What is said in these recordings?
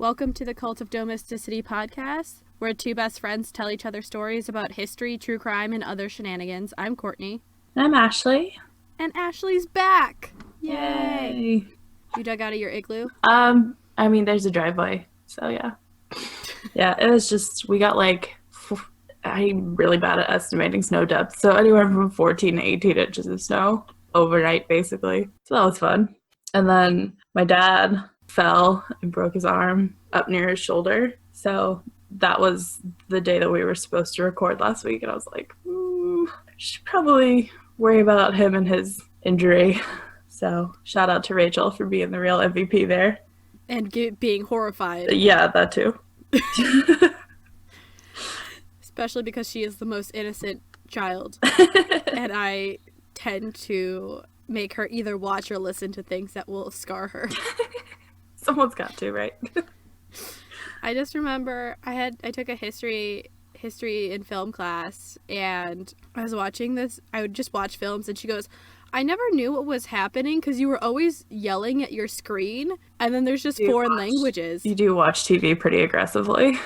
Welcome to the Cult of Domesticity podcast, where two best friends tell each other stories about history, true crime, and other shenanigans. I'm Courtney. I'm Ashley. And Ashley's back! Yay! You dug out of your igloo? I mean, there's a driveway, so yeah. Yeah, it was just, we got I'm really bad at estimating snow depth, so anywhere from 14 to 18 inches of snow overnight, basically. So that was fun. And then my dad fell and broke his arm up near his shoulder, so that was the day that we were supposed to record last week, and I was like, I should probably worry about him and his injury. So shout out to Rachel for being the real MVP there. And being horrified. Yeah, that too. Especially because she is the most innocent child. And I tend to make her either watch or listen to things that will scar her. Someone's got to, right? I just remember I took a history and film class, and I was watching this. I would just watch films, and she goes, I never knew what was happening because you were always yelling at your screen, and then there's just foreign languages. You do watch TV pretty aggressively.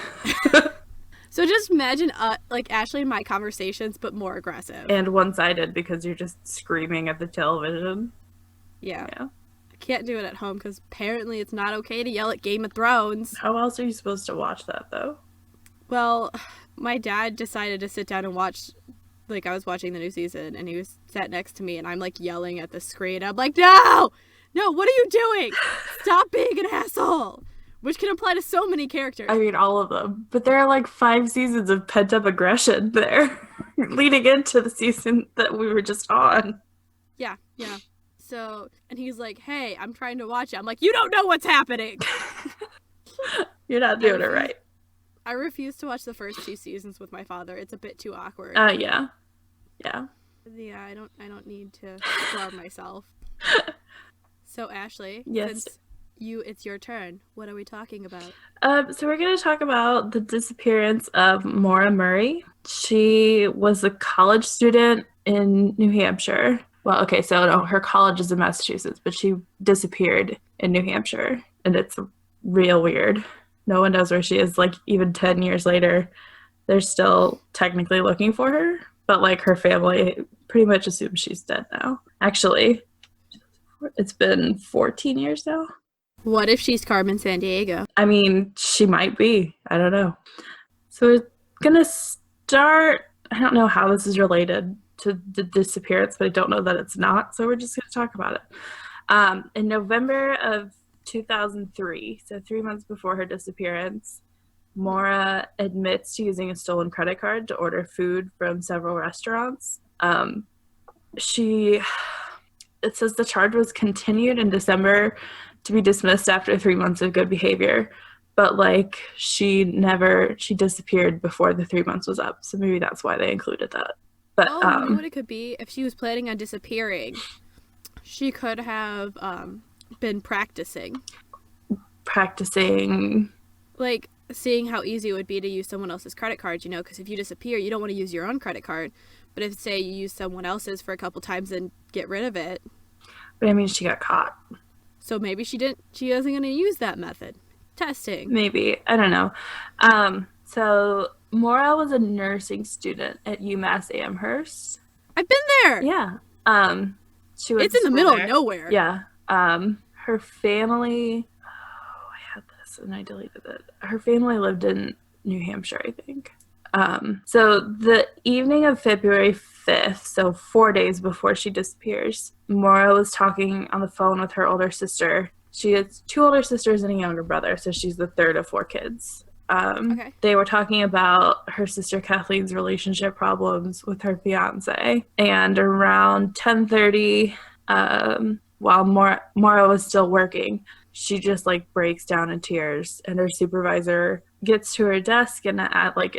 So just imagine like Ashley and my conversations, but more aggressive. And one-sided because you're just screaming at the television. Yeah. I can't do it at home because apparently it's not okay to yell at Game of Thrones. How else are you supposed to watch that, though? Well, my dad decided to sit down and watch, like, I was watching the new season, and he was sat next to me, and I'm, like, yelling at the screen. I'm like, no, what are you doing? Stop being an asshole. Which can apply to so many characters. I mean, all of them. But there are, like, 5 seasons of pent-up aggression there leading into the season that we were just on. Yeah. So, and he's like, hey, I'm trying to watch it. I'm like, you don't know what's happening. You're not doing it right. I refuse to watch the first 2 seasons with my father. It's a bit too awkward. Yeah. Yeah, I don't need to starve myself. So, Ashley, yes. Since it's your turn. What are we talking about? So we're going to talk about the disappearance of Maura Murray. She was a college student in New Hampshire. Well, okay, so no, her college is in Massachusetts, but she disappeared in New Hampshire, and it's real weird. No one knows where she is. Like, even 10 years later, they're still technically looking for her, but, like, her family pretty much assumes she's dead now. Actually, it's been 14 years now. What if she's Carmen Sandiego? I mean, she might be. I don't know. So we're going to start, I don't know how this is related to the disappearance, but I don't know that it's not, so we're just going to talk about it. In November of 2003, so 3 months before her disappearance, Maura admits to using a stolen credit card to order food from several restaurants. It says the charge was continued in December to be dismissed after 3 months of good behavior, but like she disappeared before the 3 months was up, so maybe that's why they included that. But you know what it could be? If she was planning on disappearing, she could have been practicing, like seeing how easy it would be to use someone else's credit card, because if you disappear, you don't want to use your own credit card, but if, say, you use someone else's for a couple times and get rid of it. But I mean, she got caught. So maybe she wasn't going to use that method. Testing. Maybe. I don't know. So Maura was a nursing student at UMass Amherst. I've been there! Yeah. It's in the middle of nowhere. Yeah. Her family... Oh, I had this and I deleted it. Her family lived in New Hampshire, I think. So the evening of February 5th, so 4 days before she disappears, Maura was talking on the phone with her older sister. She has 2 older sisters and a younger brother, so she's the third of 4 kids. Okay. They were talking about her sister Kathleen's relationship problems with her fiance. And around 10:30, while Maura was still working, she just breaks down in tears, and her supervisor gets to her desk and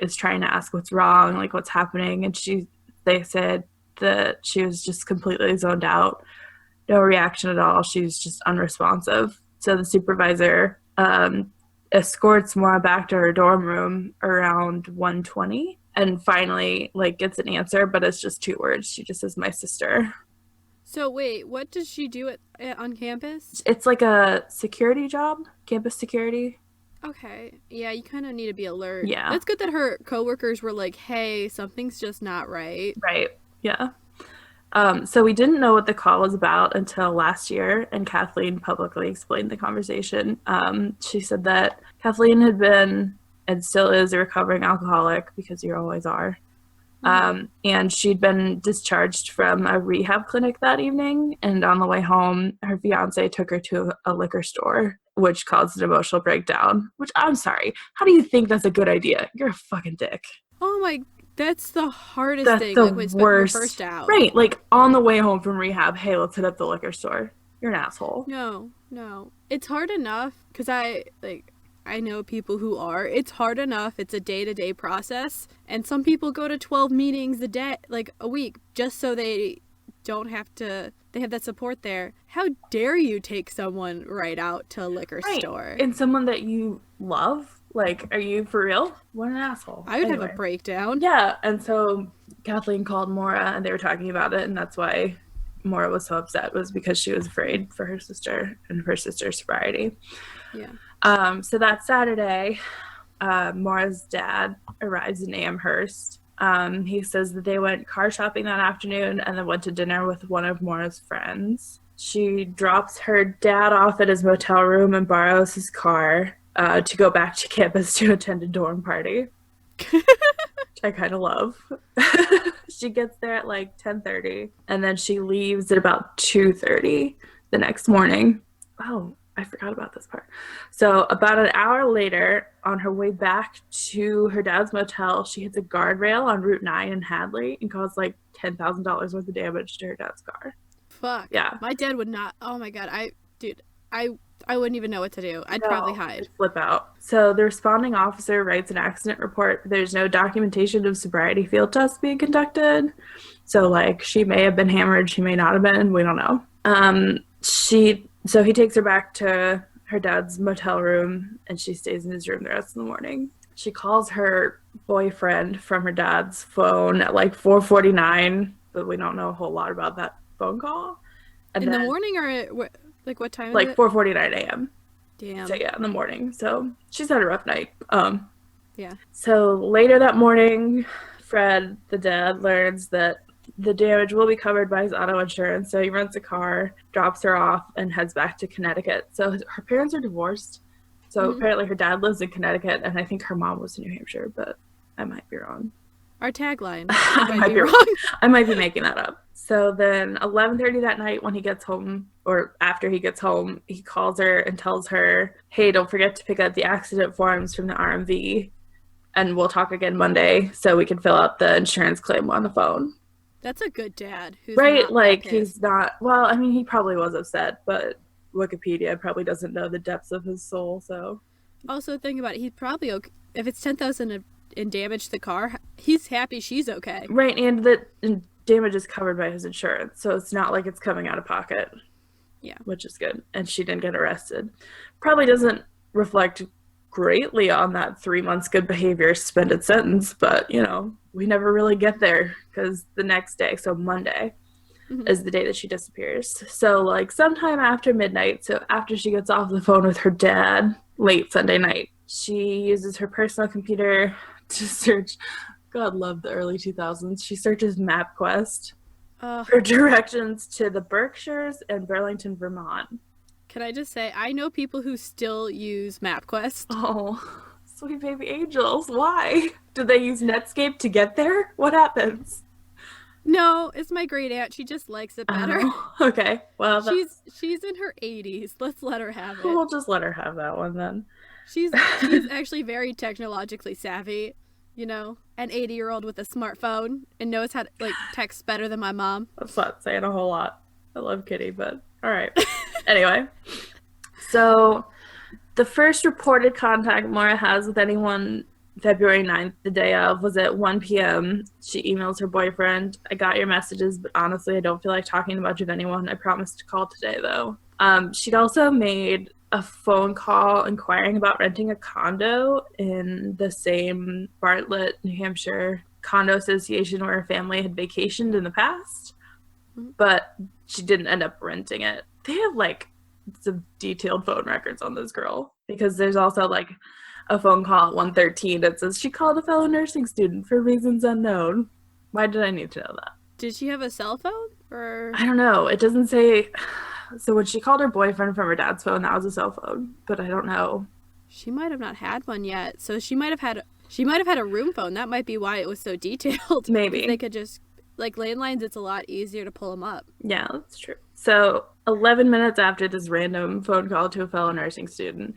is trying to ask what's wrong, what's happening, and they said that she was just completely zoned out, no reaction at all. She was just unresponsive. So the supervisor escorts Maura back to her dorm room around 1:20 and finally gets an answer, but it's just 2 words. She just says, "My sister." So wait, what does she do on campus? It's like a security job, campus security. Okay. Yeah, you kind of need to be alert. Yeah. That's good that her coworkers were like, hey, something's just not right. Right. Yeah. So we didn't know what the call was about until last year, and Kathleen publicly explained the conversation. She said that Kathleen had been and still is a recovering alcoholic, because you always are. And she'd been discharged from a rehab clinic that evening, and on the way home, her fiance took her to a liquor store, which caused an emotional breakdown. Which, I'm sorry, how do you think that's a good idea? You're a fucking dick. Oh my, that's the hardest That's thing. the Like when you're worst. first out. Right, like on the way home from rehab, hey, let's hit up the liquor store. You're an asshole. No. It's hard enough because I know people who are. It's hard enough. It's a day-to-day process. And some people go to 12 meetings a day, like a week, just so they don't have to, they have that support there. How dare you take someone right out to a liquor store? And someone that you love? Like, are you for real? What an asshole. I would have a breakdown. Yeah, and so Kathleen called Maura, and they were talking about it, and that's why Maura was so upset, was because she was afraid for her sister and her sister's sobriety. Yeah. So that Saturday, Maura's dad arrives in Amherst. He says that they went car shopping that afternoon and then went to dinner with one of Maura's friends. She drops her dad off at his motel room and borrows his car to go back to campus to attend a dorm party, which I kind of love. She gets there at like 10:30, and then she leaves at about 2:30 the next morning. Oh, I forgot about this part. So about an hour later, on her way back to her dad's motel, she hits a guardrail on Route 9 in Hadley and caused like $10,000 worth of damage to her dad's car. Fuck. Yeah. My dad would not. Oh my god. I wouldn't even know what to do. I'd probably hide. I'd flip out. So the responding officer writes an accident report. There's no documentation of sobriety field tests being conducted. So like, she may have been hammered, she may not have been. We don't know. So he takes her back to her dad's motel room, and she stays in his room the rest of the morning. She calls her boyfriend from her dad's phone at like 4:49, but we don't know a whole lot about that phone call. And in the morning, or like what time? Like is it? 4:49 a.m. Damn. So yeah, in the morning. So she's had a rough night. Yeah. So later that morning, Fred, the dad, learns that the damage will be covered by his auto insurance. So he rents a car, drops her off, and heads back to Connecticut. So her parents are divorced. So apparently her dad lives in Connecticut, and I think her mom was in New Hampshire, but I might be wrong. Our tagline. I might be wrong. I might be making that up. So then 11:30 that night, when he gets home, or after he gets home, he calls her and tells her, hey, don't forget to pick up the accident forms from the RMV, and we'll talk again Monday so we can fill out the insurance claim on the phone. That's a good dad. Who's right, not like, that he's not, well, I mean, he probably was upset, but Wikipedia probably doesn't know the depths of his soul, so. Also, think about it. He's probably okay. If it's $10,000 in damage to the car, he's happy she's okay. Right, and the damage is covered by his insurance, so it's not like it's coming out of pocket. Yeah. Which is good. And she didn't get arrested. Probably doesn't reflect greatly on that 3 months good behavior suspended sentence, but, you know, we never really get there, because the next day, so Monday, is the day that she disappears. So, like, sometime after midnight, so after she gets off the phone with her dad late Sunday night, she uses her personal computer to search. God love the early 2000s. She searches MapQuest for directions to the Berkshires and Burlington, Vermont. Can I just say, I know people who still use MapQuest. Oh, sweet baby angels. Why? Do they use Netscape to get there? What happens? No, it's my great aunt. She just likes it better. Oh, okay. Well, she's in her 80s. Let's let her have it. We'll just let her have that one then. She's actually very technologically savvy, you know, an 80-year-old with a smartphone and knows how to, like, text better than my mom. That's not saying a whole lot. I love Kitty, but all right. Anyway, so the first reported contact Maura has with anyone February 9th, the day of, was at 1 p.m. She emails her boyfriend, I got your messages, but honestly, I don't feel like talking to much of anyone. I promised to call today, though. She'd also made a phone call inquiring about renting a condo in the same Bartlett, New Hampshire condo association where her family had vacationed in the past, but she didn't end up renting it. They have, like, some detailed phone records on this girl. because there's also like a phone call at 1:13 that says she called a fellow nursing student for reasons unknown. Why did I need to know that? Did she have a cell phone? Or I don't know. It doesn't say. So when she called her boyfriend from her dad's phone, that was a cell phone, but I don't know. she might have not had one yet. So she might have had a room phone. That might be why it was so detailed. Maybe. They could just, like, landlines, it's a lot easier to pull them up. Yeah, that's true. So 11 minutes after this random phone call to a fellow nursing student,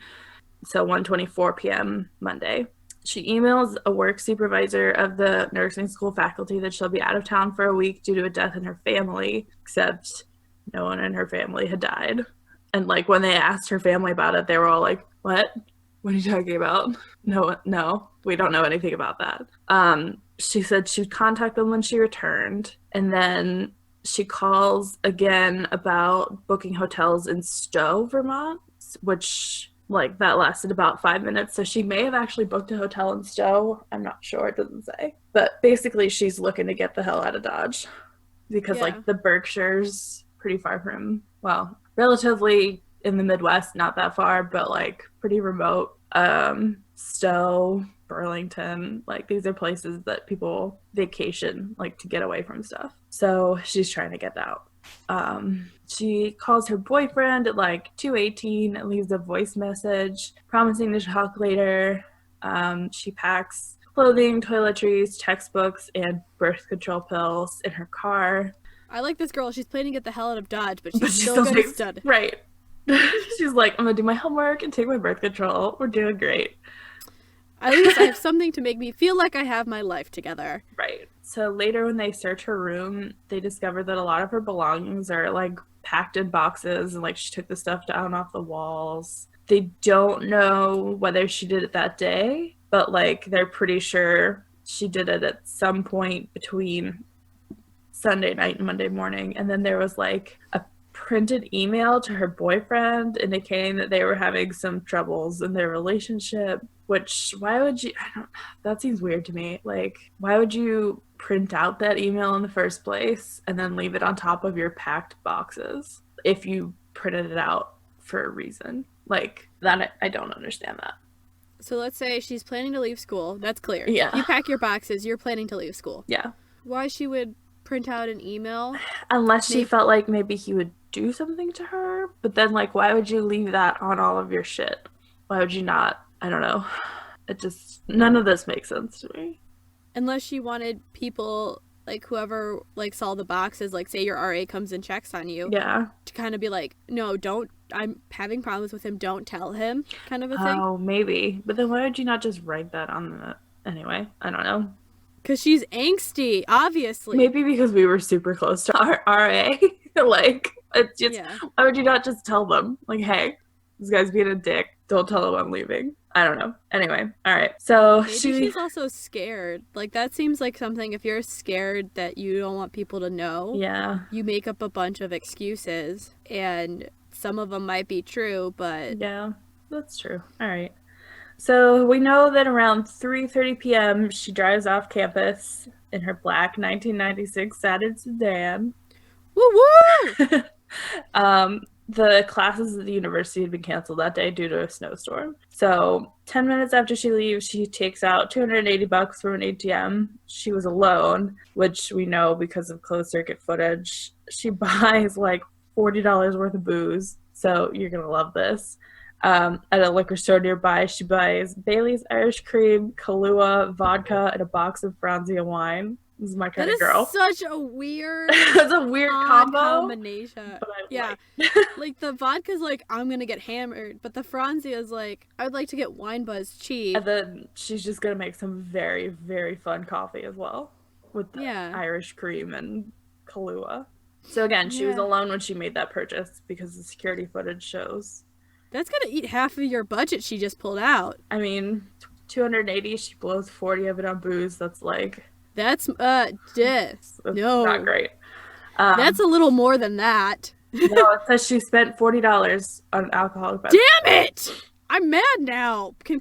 so 1:24 p.m. Monday, she emails a work supervisor of the nursing school faculty that she'll be out of town for a week due to a death in her family, except no one in her family had died. And like when they asked her family about it, they were all like, "What? What are you talking about? No, we don't know anything about that." She said she'd contact them when she returned, and then she calls again about booking hotels in Stowe, Vermont, which like that lasted about 5 minutes. So she may have actually booked a hotel in Stowe. I'm not sure. It doesn't say. But basically she's looking to get the hell out of Dodge because like the Berkshires pretty far from, well, relatively in the Midwest, not that far, but like pretty remote. Stowe, Burlington, like these are places that people vacation like to get away from stuff. So she's trying to get out. She calls her boyfriend at like 2:18 and leaves a voice message promising to talk later. She packs clothing, toiletries, textbooks, and birth control pills in her car. I like this girl. She's planning to get the hell out of Dodge, but she's still good at stud. Right. She's like, I'm gonna do my homework and take my birth control. We're doing great. At least I have something to make me feel like I have my life together. Right. So later when they search her room, they discover that a lot of her belongings are like packed in boxes and like she took the stuff down off the walls. They don't know whether she did it that day, but like they're pretty sure she did it at some point between Sunday night and Monday morning. And then there was like a printed email to her boyfriend indicating that they were having some troubles in their relationship, which why would you, that seems weird to me. Like, why would you print out that email in the first place and then leave it on top of your packed boxes if you printed it out for a reason? Like, that, I don't understand that. So let's say she's planning to leave school. That's clear. Yeah. You pack your boxes, you're planning to leave school. Yeah. Why she would print out an email? Unless she felt like maybe he would do something to her, but then like why would you leave that on all of your shit? Why would you not? I don't know. It just, none of this makes sense to me. Unless she wanted people, like whoever like saw the boxes, like say your RA comes and checks on you, to kind of be like, no, don't, I'm having problems with him, don't tell him, kind of a thing. Oh, maybe. But then why would you not just write that on the, anyway, I don't know. Because she's angsty, obviously. Maybe because we were super close to our RA. Like, it's just, why would you not just tell them? Like, hey, this guy's being a dick. Don't tell him I'm leaving. I don't know. Anyway, all right. So maybe she's also scared. Like, that seems like something, if you're scared that you don't want people to know, you make up a bunch of excuses, and some of them might be true, but... Yeah, that's true. All right. So we know that around 3:30 p.m. she drives off campus in her black 1996 Saturn sedan. Woo-woo! The classes at the university had been canceled that day due to a snowstorm. So 10 minutes after she leaves, she takes out $280 from an ATM. She was alone, which we know because of closed circuit footage. She buys like $40 worth of booze. So you're going to love this. At a liquor store nearby, she buys Bailey's Irish Cream, Kahlua, vodka, and a box of Franzia wine. This is my kind of girl. That is such a weird... It's a weird combination. But yeah. Like, the vodka's like, I'm gonna get hammered, but the Franzia's like, I would like to get wine buzz cheap. And then she's just gonna make some very, very fun coffee as well. With the Irish Cream and Kahlua. So again, she was alone when she made that purchase because the security footage shows. That's gonna eat half of your budget she just pulled out. I mean, 280, she blows 40 of it on booze. That's like... That's, no. Not great. That's a little more than that. No, it says she spent $40 on alcoholic beverages. Damn it! I'm mad now. Can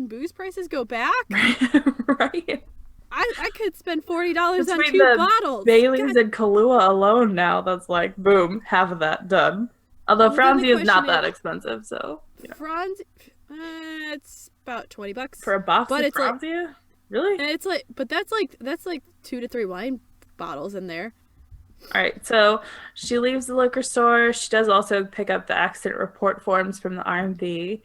booze prices go back? Right. I could spend $40 on Between 2 bottles. Bailey's and Kahlua alone now, that's like, boom, half of that done. Although Franzia is not that expensive, so... Franzia... It's about $20. For a box but of it's like, Franzia? Really? it's like, but that's like 2 to 3 wine bottles in there. All right, so she leaves the liquor store. She does also pick up the accident report forms from the RMV.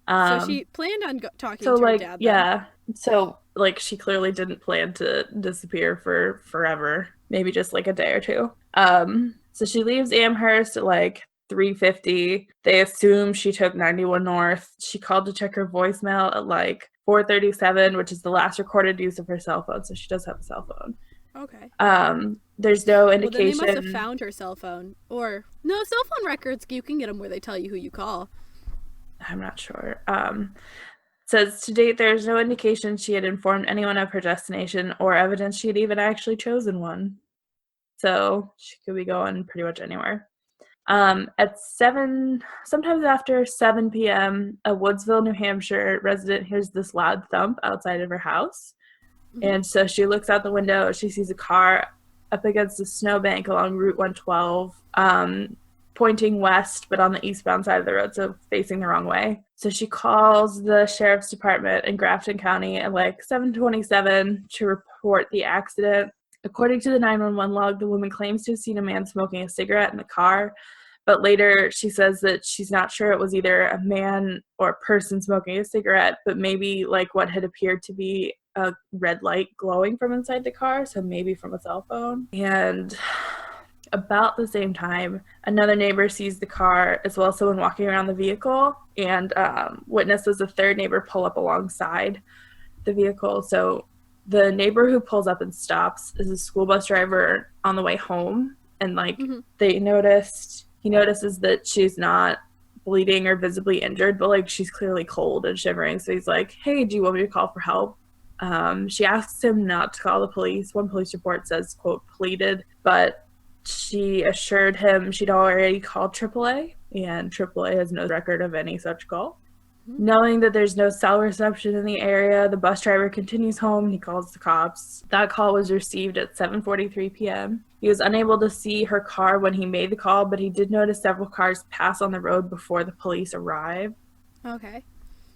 So she planned on talking So to her like, dad, then. yeah. So like she clearly didn't plan to disappear for forever. Maybe just like a day or two. So she leaves Amherst at like 3:50. They assume she took 91 North. She called to check her voicemail at like 4:37, which is the last recorded use of her cell phone. So she does have a cell phone. Okay. There's no Well, then they indication. must have found her cell phone. Or, no, cell phone records, you can get them where they tell you who you call. I'm not sure. Says to date, there is no indication she had informed anyone of her destination or evidence she had even actually chosen one. So she could be going pretty much anywhere. At 7, sometimes after 7 p.m., a Woodsville, New Hampshire resident hears this loud thump outside of her house. Mm-hmm. And so she looks out the window. She sees a car up against a snowbank along Route 112, pointing west, but on the eastbound side of the road, so facing the wrong way. So she calls the sheriff's department in Grafton County at like 7:27 to report the accident. According to the 911 log, the woman claims to have seen a man smoking a cigarette in the car, but later she says that she's not sure it was either a man or a person smoking a cigarette, but maybe like what had appeared to be a red light glowing from inside the car, so maybe from a cell phone. And about the same time, another neighbor sees the car as well as someone walking around the vehicle, and witnesses a third neighbor pull up alongside the vehicle. So the neighbor who pulls up and stops is a school bus driver on the way home, and like he notices that she's not bleeding or visibly injured, but like she's clearly cold and shivering. So he's like, "Hey, do you want me to call for help?" She asks him not to call the police. One police report says, quote, pleaded, but she assured him she'd already called AAA, and AAA has no record of any such call. Knowing that there's no cell reception in the area, the bus driver continues home and he calls the cops. That call was received at 7:43 p.m. He was unable to see her car when he made the call, but he did notice several cars pass on the road before the police arrived. Okay.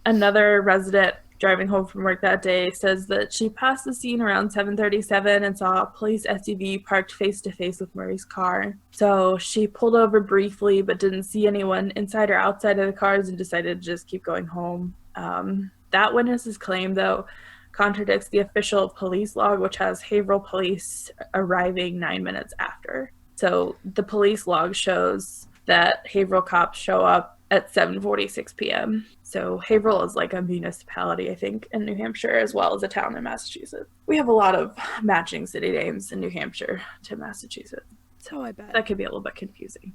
Another resident driving home from work that day says that she passed the scene around 7:37 and saw a police SUV parked face-to-face with Murray's car. So she pulled over briefly but didn't see anyone inside or outside of the cars and decided to just keep going home. That witness's claim, though, contradicts the official police log, which has Haverhill police arriving 9 minutes after. So the police log shows that Haverhill cops show up at 7:46 p.m. So Haverhill is like a municipality, I think, in New Hampshire, as well as a town in Massachusetts. We have a lot of matching city names in New Hampshire to Massachusetts. So I bet. That could be a little bit confusing.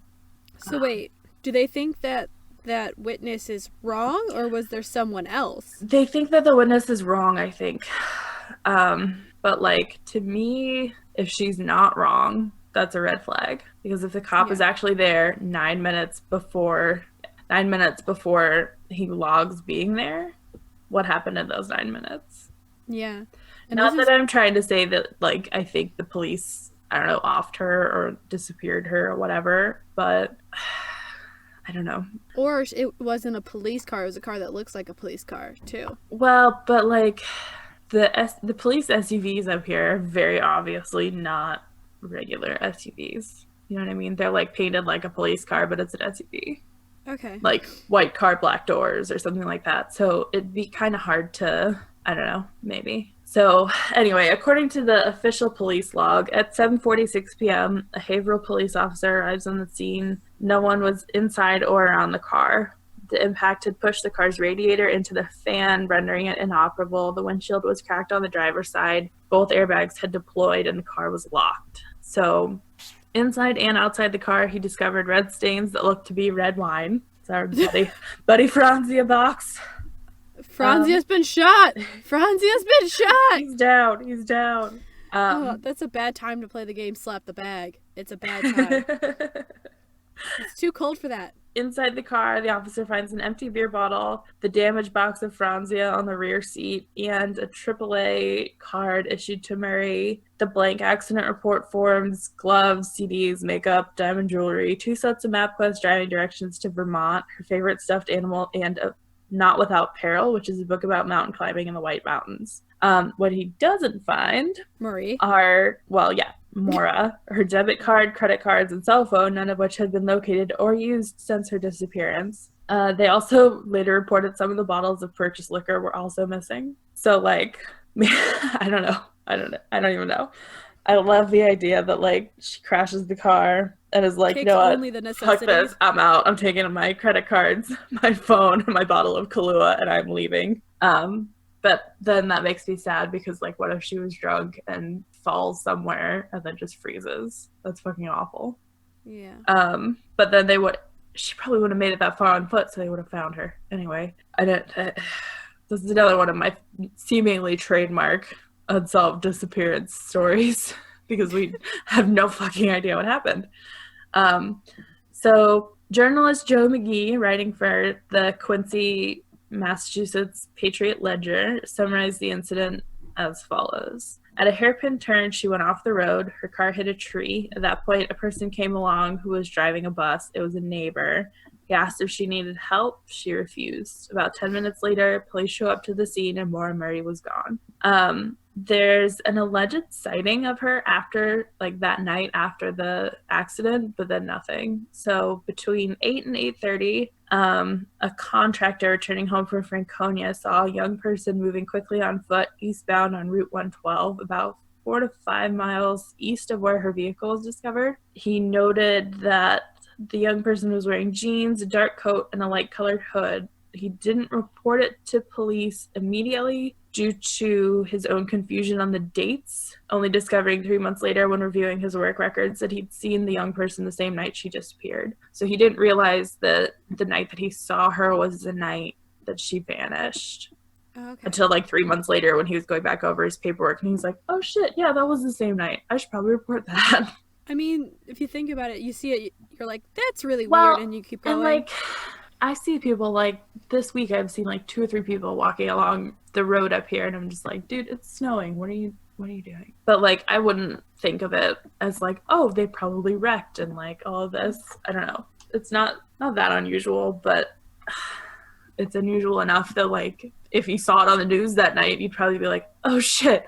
So wait, do they think that witness is wrong, or was there someone else? They think that the witness is wrong, I think. But like, to me, if she's not wrong, that's a red flag. Because if the cop is actually there 9 minutes before he logs being there, what happened in those 9 minutes? Yeah. And not that I'm trying to say that, like, I think the police, I don't know, offed her or disappeared her or whatever, but I don't know. Or it wasn't a police car, it was a car that looks like a police car, too. Well, but, like, the police SUVs up here are very obviously not regular SUVs. You know what I mean? They're, like, painted like a police car, but it's an SUV. Okay. Like white car, black doors or something like that. So it'd be kind of hard to, I don't know, maybe. So anyway, according to the official police log, at 7:46 p.m., a Haverhill police officer arrives on the scene. No one was inside or around the car. The impact had pushed the car's radiator into the fan, rendering it inoperable. The windshield was cracked on the driver's side. Both airbags had deployed and the car was locked. So inside and outside the car, he discovered red stains that looked to be red wine. It's our buddy Franzia box. Franzia's been shot! Franzia's been shot! He's down. That's a bad time to play the game Slap the Bag. It's a bad time. It's too cold for that. Inside the car, the officer finds an empty beer bottle, the damaged box of Franzia on the rear seat, and a AAA card issued to Murray, the blank accident report forms, gloves, CDs, makeup, diamond jewelry, 2 sets of MapQuest driving directions to Vermont, her favorite stuffed animal, and a Not Without Peril, which is a book about mountain climbing in the White Mountains. What he doesn't find Murray. are, Maura, her debit card, credit cards, and cell phone, none of which had been located or used since her disappearance. They also later reported some of the bottles of purchased liquor were also missing. So, like, I don't know. I don't even know. I love the idea that, like, she crashes the car and is like, Takes you know what? only the Fuck necessities. this. I'm out. I'm taking my credit cards, my phone, and my bottle of Kahlua, and I'm leaving. But then that makes me sad because, like, what if she was drunk and falls somewhere and then just freezes? That's fucking awful. Yeah. But then she probably wouldn't have made it that far on foot, so they would have found her. Anyway, this is another one of my seemingly trademark unsolved disappearance stories because we have no fucking idea what happened. So journalist Joe McGee, writing for the Quincy, Massachusetts Patriot Ledger, summarized the incident as follows. At a hairpin turn, she went off the road. Her car hit a tree. At that point, a person came along who was driving a bus. It was a neighbor. He asked if she needed help. She refused. About 10 minutes later, police show up to the scene and Maura Murray was gone. There's an alleged sighting of her after, like, that night after the accident, but then nothing. So between 8 and 8:30, a contractor returning home from Franconia saw a young person moving quickly on foot eastbound on Route 112, about 4 to 5 miles east of where her vehicle was discovered. He noted that the young person was wearing jeans, a dark coat, and a light-colored hood. He didn't report it to police immediately due to his own confusion on the dates, only discovering 3 months later when reviewing his work records that he'd seen the young person the same night she disappeared. So he didn't realize that the night that he saw her was the night that she vanished. Okay. Until like 3 months later when he was going back over his paperwork and he's like, oh shit, yeah, that was the same night. I should probably report that. I mean, if you think about it, you see it, you're like, that's really weird, and you keep going. And like, I see people, like, this week I've seen like 2 or 3 people walking along the road up here and I'm just like, dude, it's snowing. What are you doing? But like, I wouldn't think of it as like, oh, they probably wrecked and like all of this. I don't know. It's not that unusual, but it's unusual enough that like if you saw it on the news that night, you'd probably be like, oh shit,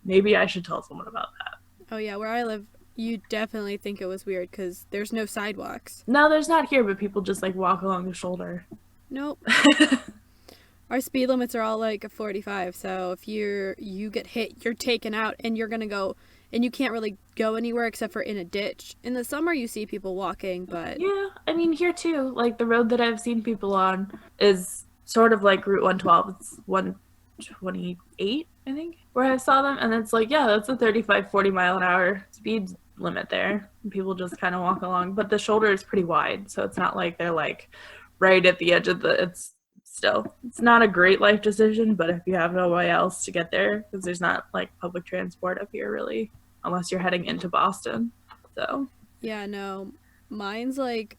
maybe I should tell someone about that. Oh yeah, where I live, you definitely think it was weird because there's no sidewalks. No, there's not here, but people just like walk along the shoulder. Nope. Our speed limits are all like a 45, so if you get hit, you're taken out and you're gonna go, and you can't really go anywhere except for in a ditch. In the summer you see people walking, but yeah, I mean here too, like the road that I've seen people on is sort of like Route 112. It's 128, I think, where I saw them, and it's like, yeah, that's a 35-40 mile an hour speed limit there. People just kind of walk along, but the shoulder is pretty wide, so it's not like they're like right at the edge of it's not a great life decision, but if you have no way else to get there, because there's not like public transport up here really, unless you're heading into Boston. So yeah, no, mine's like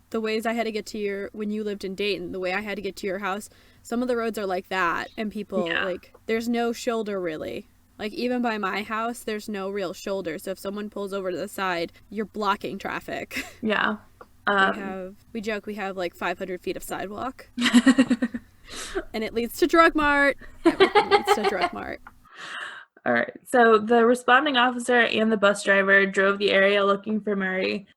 the ways I had to get to when you lived in Dayton, the way I had to get to your house, some of the roads are like that, and people like, there's no shoulder really. Like, even by my house, there's no real shoulder. So if someone pulls over to the side, you're blocking traffic. Yeah. We joke we have like 500 feet of sidewalk. And it leads to Drug Mart. Everything leads to Drug Mart. All right. So the responding officer and the bus driver drove the area looking for Murray.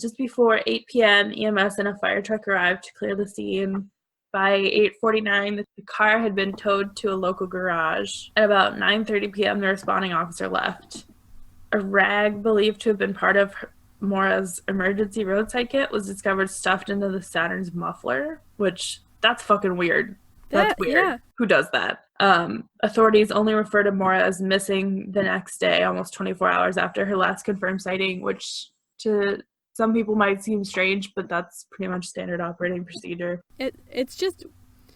Just before 8 p.m., EMS and a fire truck arrived to clear the scene. By 8:49, the car had been towed to a local garage. At about 9:30 p.m., the responding officer left. A rag believed to have been part of Maura's emergency roadside kit was discovered stuffed into the Saturn's muffler, which, that's fucking weird. That's weird. Yeah. Who does that? Authorities only refer to Maura as missing the next day, almost 24 hours after her last confirmed sighting, which to some people might seem strange, but that's pretty much standard operating procedure. It's just...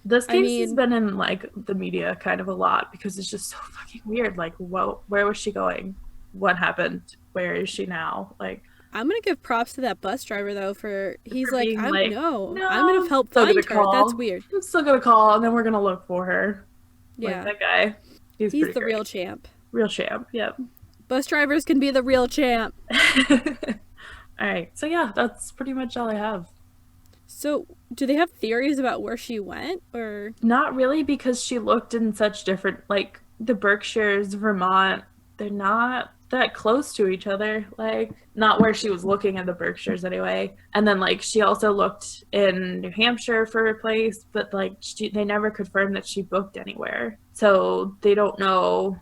This case has been in, like, the media kind of a lot because it's just so fucking weird. Like, where was she going? What happened? Where is she now? Like... I'm going to give props to that bus driver, though, he's like, I'm going to help find her. Call. That's weird. I'm still going to call, and then we're going to look for her. Yeah. Like, that guy. He's the great. real champ. Real champ, yep. Bus drivers can be the real champ. All right. So, yeah, that's pretty much all I have. So, do they have theories about where she went, or? Not really, because she looked in such different, like, the Berkshires, Vermont, they're not that close to each other. Like, not where she was looking in the Berkshires anyway. And then, like, she also looked in New Hampshire for a place, but, like, they never confirmed that she booked anywhere. So they don't know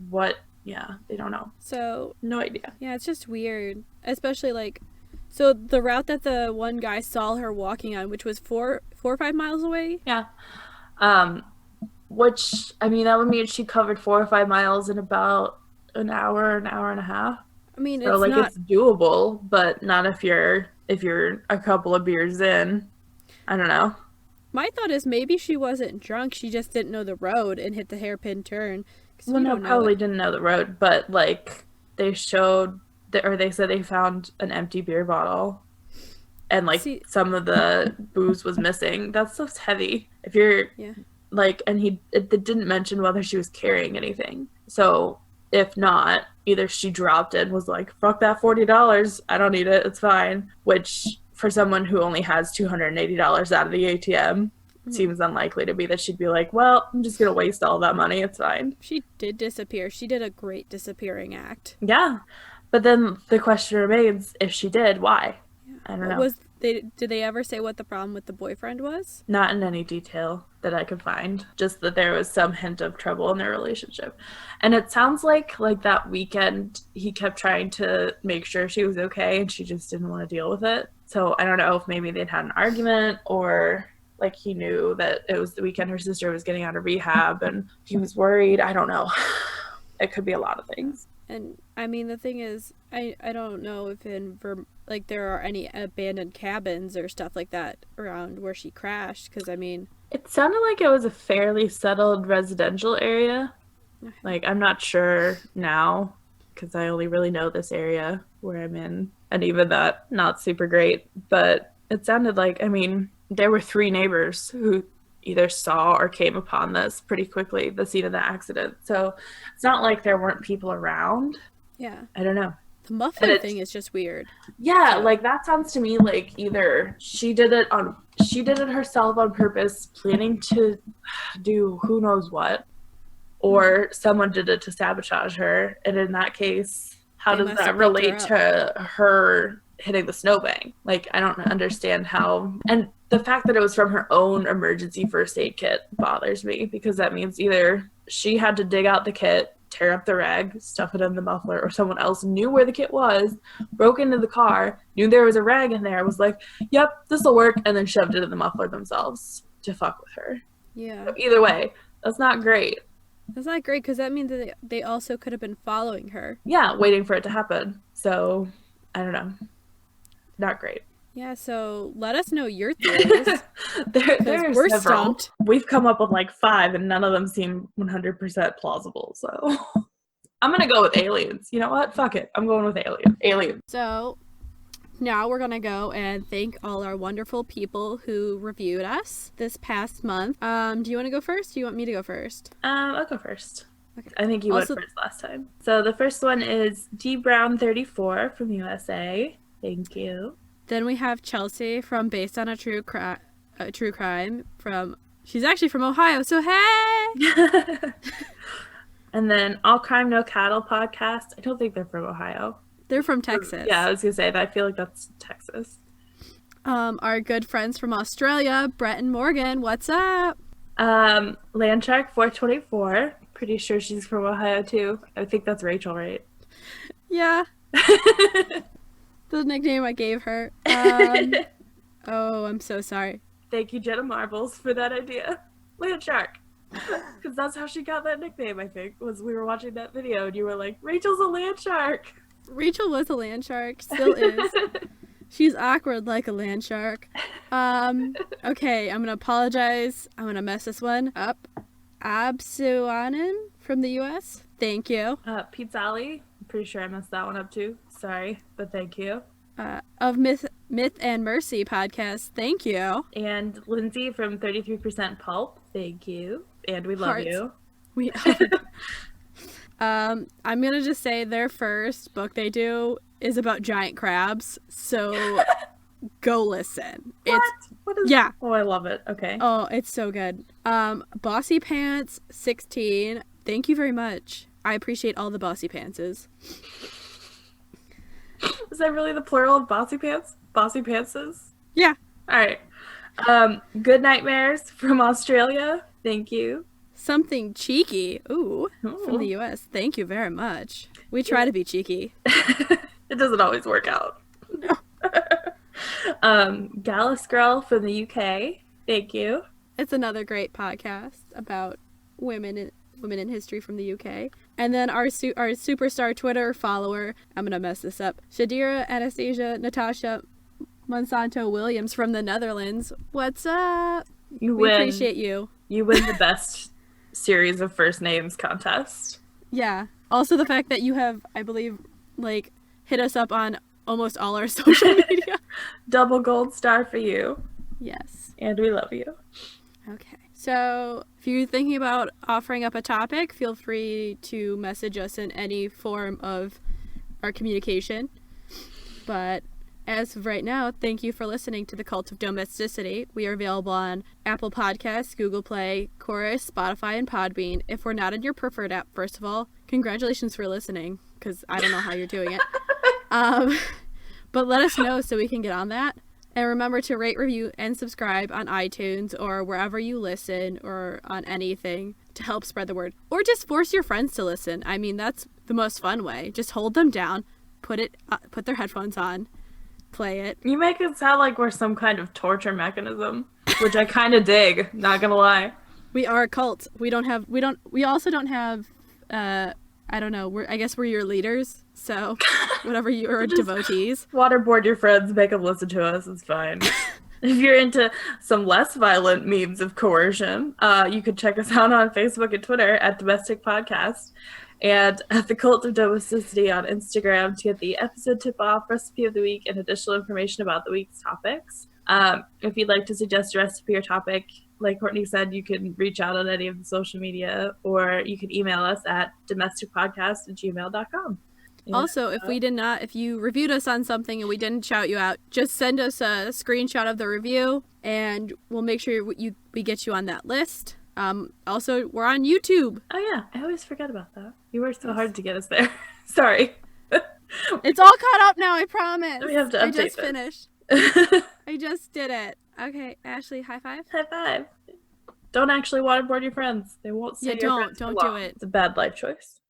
what, they don't know. So, no idea. Yeah, it's just weird. Especially, like, so the route that the one guy saw her walking on, which was 4 or 5 miles away? Yeah. Which, I mean, that would mean she covered 4 or 5 miles in about an hour and a half. I mean, so, it's like, not... it's doable, but not if you're a couple of beers in. I don't know. My thought is maybe she wasn't drunk, she just didn't know the road and hit the hairpin turn. Well, no, probably didn't know the road, but, like, they showed, they said they found an empty beer bottle, and, like, some of the booze was missing. That stuff's heavy. If you're, like, and it didn't mention whether she was carrying anything. So, if not, either she dropped it and was like, fuck that $40, I don't need it, it's fine. Which, for someone who only has $280 out of the ATM, seems unlikely to be that she'd be like, well, I'm just going to waste all that money, it's fine. She did disappear. She did a great disappearing act. Yeah. But then the question remains, if she did, why? Yeah. I don't know. Did they ever say what the problem with the boyfriend was? Not in any detail that I could find. Just that there was some hint of trouble in their relationship. And it sounds like that weekend he kept trying to make sure she was okay and she just didn't want to deal with it. So I don't know if maybe they'd had an argument, or like he knew that it was the weekend her sister was getting out of rehab and he was worried. I don't know. It could be a lot of things. And I mean, the thing is, I don't know if there are any abandoned cabins or stuff like that around where she crashed, because I mean, it sounded like it was a fairly settled residential area. Like, I'm not sure now, because I only really know this area where I'm in, and even that, not super great. But it sounded like, I mean, there were 3 neighbors who either saw or came upon this pretty quickly, the scene of the accident. So it's not like there weren't people around. Yeah. I don't know. The muffler thing is just weird. Yeah, so, like, that sounds to me like either she did it herself on purpose, planning to do who knows what, or someone did it to sabotage her. And in that case, how does that relate to her hitting the snowbank? Like, I don't understand how. And the fact that it was from her own emergency first aid kit bothers me, because that means either she had to dig out the kit, tear up the rag, stuff it in the muffler, or someone else knew where the kit was, broke into the car, knew there was a rag in there, was like, yep, this'll work, and then shoved it in the muffler themselves to fuck with her. Yeah. So either way, that's not great. That's not great, because that means that they also could have been following her. Yeah, waiting for it to happen. So, I don't know. Not great. Yeah, so let us know your theories. There's we're several. stumped. We've come up with like 5, and none of them seem 100% plausible. So I'm going to go with aliens. You know what? Fuck it. I'm going with aliens. So now we're going to go and thank all our wonderful people who reviewed us this past month. Do you want to go first? Or do you want me to go first? I'll go first. Okay. I think you went first last time. So the first one is D Brown 34 from USA. Thank you. Then we have Chelsea from Based on a True Crime from... She's actually from Ohio, so hey! And then All Crime No Cattle podcast. I don't think they're from Ohio. They're from Texas. Yeah, I was going to say that. I feel like that's Texas. Our good friends from Australia, Brett and Morgan. What's up? Landshark 424. Pretty sure she's from Ohio, too. I think that's Rachel, right? Yeah. The nickname I gave her. Oh, I'm so sorry. Thank you, Jenna Marbles, for that idea. Landshark. Because that's how she got that nickname, I think, was we were watching that video and you were like, Rachel's a landshark. Rachel was a landshark, still is. She's awkward like a landshark. Okay, I'm going to apologize. I'm going to mess this one up. Absuanen from the U.S. Thank you. Pizzali. I'm pretty sure I messed that one up too. Sorry, but thank you. Of Myth and Mercy podcast, thank you. And Lindsay from 33% Pulp, thank you. And we love you. We I'm gonna just say their first book they do is about giant crabs. So Go listen. What? What is? Yeah. Oh, I love it. Okay. Oh, it's so good. Bossy Pants 16. Thank you very much. I appreciate all the Bossy Pantses. Is that really the plural of Bossy Pants? Bossy Pantses? Yeah. All right. Good Nightmares from Australia. Thank you. Something cheeky. Ooh. From the US. Thank you very much. We try to be cheeky. It doesn't always work out. No. Gallus Girl from the UK. Thank you. It's another great podcast about women in history from the UK. And then our superstar Twitter follower, I'm going to mess this up, Shadira Anastasia Natasha Monsanto Williams from the Netherlands. What's up? We appreciate you. You win the best series of first names contest. Yeah. Also the fact that you have, I believe, like, hit us up on almost all our social media. Double gold star for you. Yes. And we love you. Okay. So if you're thinking about offering up a topic, feel free to message us in any form of our communication. But as of right now, thank you for listening to The Cult of Domesticity. We are available on Apple Podcasts, Google Play, Chorus, Spotify, and Podbean. If we're not in your preferred app, first of all, congratulations for listening, because I don't know how you're doing it. But let us know so we can get on that. And remember to rate, review, and subscribe on iTunes or wherever you listen or on anything to help spread the word. Or just force your friends to listen. I mean, that's the most fun way. Just hold them down, put their headphones on, play it. You make it sound like we're some kind of torture mechanism, which I kind of dig, not gonna lie. We are a cult. We also don't have, I don't know, I guess we're your leaders, so whatever you're devotees. Waterboard your friends, make them listen to us, it's fine. If you're into some less violent means of coercion, you can check us out on Facebook and Twitter at Domestic Podcast and at The Cult of Domesticity on Instagram to get the episode tip-off, recipe of the week, and additional information about the week's topics. If you'd like to suggest a recipe or topic, like Courtney said, you can reach out on any of the social media, or you can email us at domesticpodcast@gmail.com. Also, if you reviewed us on something and we didn't shout you out, just send us a screenshot of the review and we'll make sure we get you on that list. Also, we're on YouTube. Oh yeah, I always forget about that. You worked so hard to get us there. Sorry. It's all caught up now, I promise. We have to update I just this. finished. I just did it. Okay, Ashley, high five. High five. Don't actually waterboard your friends. They won't say Yeah, don't do it. It's a bad life choice.